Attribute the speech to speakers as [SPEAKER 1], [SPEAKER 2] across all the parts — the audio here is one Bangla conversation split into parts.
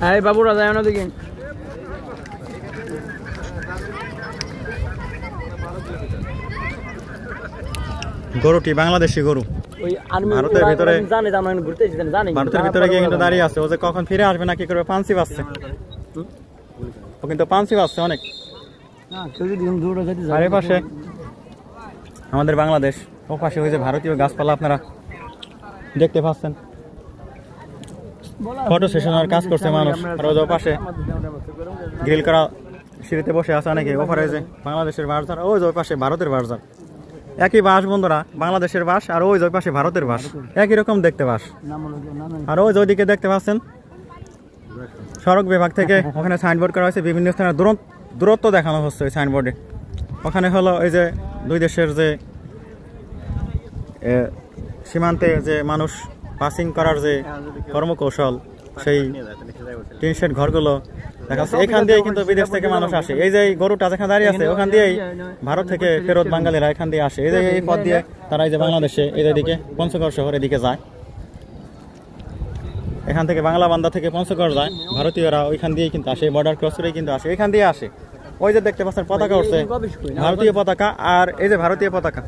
[SPEAKER 1] এই বাবুরা যায় না দেখি
[SPEAKER 2] গরুটি বাংলাদেশি গরু ভারতের ভিতরে ভারতের ভিতরে গিয়ে কিন্তু দাঁড়িয়ে আছে ও যে কখন ফিরে আসবে না কি করবে পাঞ্চি পাচ্ছে ও কিন্তু পাঞ্চি পাচ্ছে অনেক আর এই পাশে আমাদের বাংলাদেশ ও পাশে হয়েছে ভারতীয় গাছপালা আপনারা দেখতে পাচ্ছেন ফটো সেশনের কাজ করছে মানুষ আর ওই পাশে গ্রিল করা সিঁড়িতে বসে আছে অনেকে ওপারে যে বাংলাদেশের বাসদার ওই যে পাশে ভারতের বাসদার একই বাস বন্ধুরা বাংলাদেশের বাস আর ওই যে পাশে ভারতের বাস একই রকম দেখতে বাস আর ওই ওইদিকে দেখতে পাচ্ছেন সড়ক বিভাগ থেকে ওখানে সাইনবোর্ড করা হয়েছে বিভিন্ন স্থানে দূরত্ব দেখানো হচ্ছে ওই সাইনবোর্ডে ওখানে হলো এই যে দুই দেশের যে সীমান্তে যে মানুষ পাসিং করার যে কর্মকৌশল সেই টিন শেড ঘরগুলো দেখা যাচ্ছে এখান দিয়েই কিন্তু বিদেশ থেকে মানুষ আসে এই যে গরুটা যেখানে দাঁড়িয়ে আছে ওখান দিয়েই ভারত থেকে ফেরত বাঙালিরা এখান দিয়ে আসে এই যে এই পথ দিয়ে তারা এই যে বাংলাদেশে এই দিকে পঞ্চগড় শহরের দিকে যায় এখান থেকে বাংলা বান্দা থেকে পঞ্চগড় যায় ভারতীয়রা ওইখান দিয়েই কিন্তু আসে বর্ডার ক্রস করেই কিন্তু আসে এখান দিয়ে আসে ওই যে দেখতে পাচ্ছেন পতাকা উঠছে ভারতীয় পতাকা আর এই যে ভারতীয় পতাকা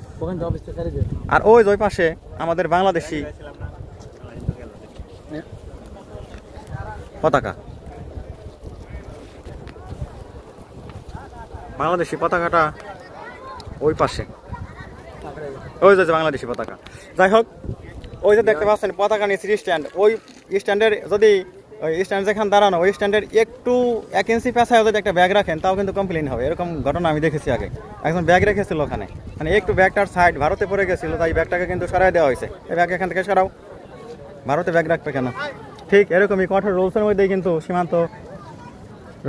[SPEAKER 2] আর ওই যে পাশে আমাদের বাংলাদেশি পতাকা বাংলাদেশি পতাকাটা ওই পাশে ওই যে বাংলাদেশি পতাকা যাই হোক ওই যে দেখতে পাচ্ছেন পতাকা নিচে স্ট্যান্ড ওই স্ট্যান্ডের যদি ওই স্ট্যান্ড যেখানে দাঁড়ানো ওই স্ট্যান্ডের একটু 1 ইঞ্চি পেছায় যদি একটা ব্যাগ রাখেন তাও কিন্তু কমপ্লেন হবে এরকম ঘটনা আমি দেখেছি আগে একজন ব্যাগ রেখেছিল ওখানে মানে একটু ব্যাগটার সাইড ভারতে পড়ে গেছিল তাই ব্যাগটাকে কিন্তু সরাই দেওয়া হয়েছে এই ব্যাগ এখান থেকে সরাও ভারতে ব্যাগ রাখবে কেন ঠিক এরকমই কঠোর রুলসের মধ্যেই কিন্তু সীমান্ত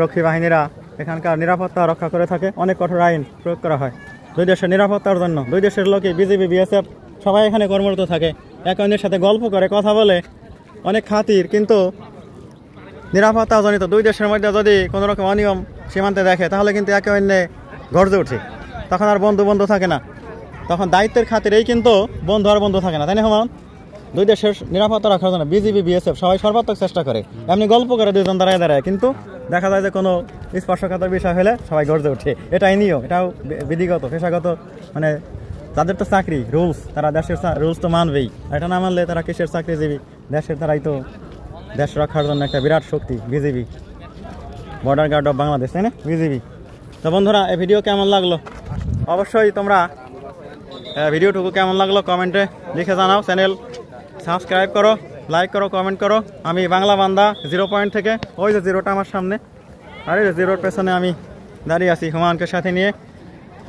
[SPEAKER 2] রক্ষী বাহিনীরা এখানকার নিরাপত্তা রক্ষা করে থাকে অনেক কঠোর আইন প্রয়োগ করা হয় দুই দেশের নিরাপত্তার জন্য দুই দেশের লোকে বিজিবি বিএসএফ সবাই এখানে কর্মরত থাকে একে অন্যের সাথে গল্প করে কথা বলে অনেক খাতির কিন্তু নিরাপত্তাজনিত দুই দেশের মধ্যে যদি কোনো রকম অনিয়ম সীমান্তে দেখে তাহলে কিন্তু একে অন্যে গর্জে ওঠে তখন আর বন্ধু থাকে না তখন দায়িত্বের খাতিরেই কিন্তু বন্ধু আর বন্ধু থাকে না তাই না হুমায়ুন দুই দেশের নিরাপত্তা রাখার জন্য বিজিবি বিএসএফ সবাই সর্বাত্মক চেষ্টা করে এমনি গল্প করে দুজন দাঁড়ায় কিন্তু দেখা যায় যে কোনো স্পর্শকাতর বিষয় হলে সবাই গর্জে ওঠে এটাই নিয়ম এটাও বিধিগত পেশাগত মানে তাদের তো চাকরি রুলস তারা দেশের রুলস তো মানবেই এটা না মানলে তারা কিসের চাকরিজীবী দেশের তারাই তো দেশ রক্ষার জন্য একটা বিরাট শক্তি BGB border guard of Bangladesh তাই না বিজিবি তো বন্ধুরা এই ভিডিও কেমন লাগলো অবশ্যই তোমরা ভিডিওটুকু কেমন লাগলো কমেন্টে লিখে জানাও চ্যানেল সাবস্ক্রাইব করো লাইক করো কমেন্ট করো আমি বাংলা বান্দা 0 পয়েন্ট থেকে ওই যে জিরোটা আমার সামনে আর এই জিরোর পেছনে আমি দাঁড়িয়ে আছি হুমায়ুনকে সাথে নিয়ে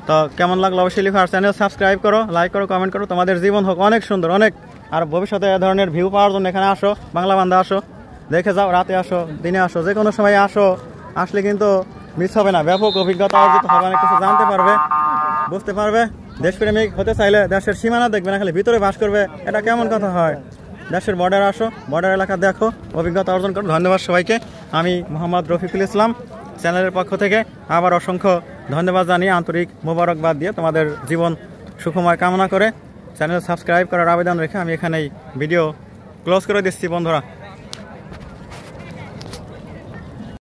[SPEAKER 2] তো কেমন লাগলো অবশ্যই লিখো আর চ্যানেল সাবস্ক্রাইব করো লাইক করো কমেন্ট করো তোমাদের জীবন হোক অনেক সুন্দর অনেক আর ভবিষ্যতে এ ধরনের ভিউ পাওয়ার জন্য এখানে আসো বাংলা বান্দা আসো দেখে যাও রাতে আসো দিনে আসো যে কোনো সময় আসো আসলে কিন্তু মিস হবে না ব্যাপক অভিজ্ঞতা অর্জিত হবে অনেক কিছু জানতে পারবে বুঝতে পারবে দেশপ্রেমিক হতে চাইলে দেশের সীমানা দেখবে না খালি ভিতরে বাস করবে এটা কেমন কথা হয় দেশের বর্ডার আসো বর্ডার এলাকা দেখো অভিজ্ঞতা অর্জন করো ধন্যবাদ সবাইকে আমি মোহাম্মদ রফিকুল ইসলাম চ্যানেলের পক্ষ থেকে আবার অসংখ্য ধন্যবাদ জানিয়ে আন্তরিক মোবারকবাদ দিয়ে তোমাদের জীবন সুখময় কামনা করে চ্যানেল সাবস্ক্রাইব করার আবেদন রেখে আমি এখানেই ভিডিও ক্লোজ করে দিচ্ছি বন্ধুরা।